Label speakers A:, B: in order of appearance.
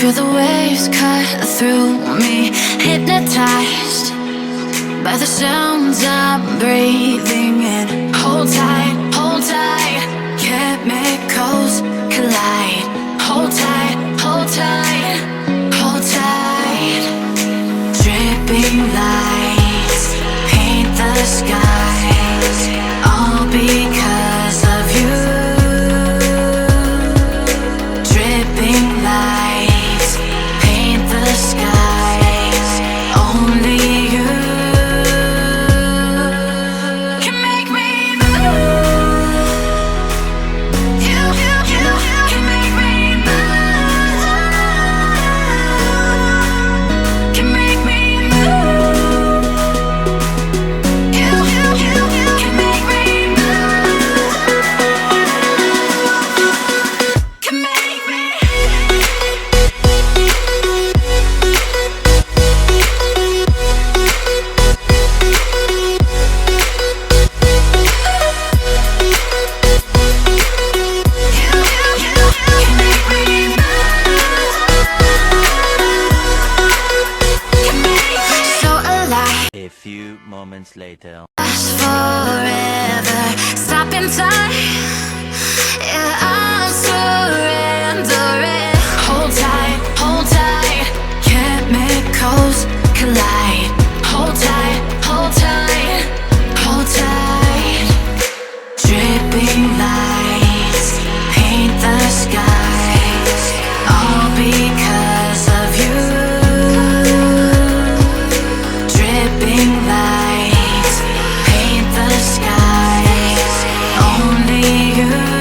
A: Feel the waves cut through me, hypnotized by the sounds I'm breathing in. Hold tight, chemicals collide. Hold tight, hold tight, hold tight. Dripping lights paint the skies, all because of you. Dripping lights paint the skies, only you can make me move. You can make me move. Can make me move. You can make me move. Can make me. So alive,
B: A few moments later.
A: last forever. Stop in time. Yeah, I'm surrendering. Hold tight, chemicals collide. Hold tight, hold tight, hold tight. Dripping lights paint the skies, all because of you. Dripping lights paint the skies, only you.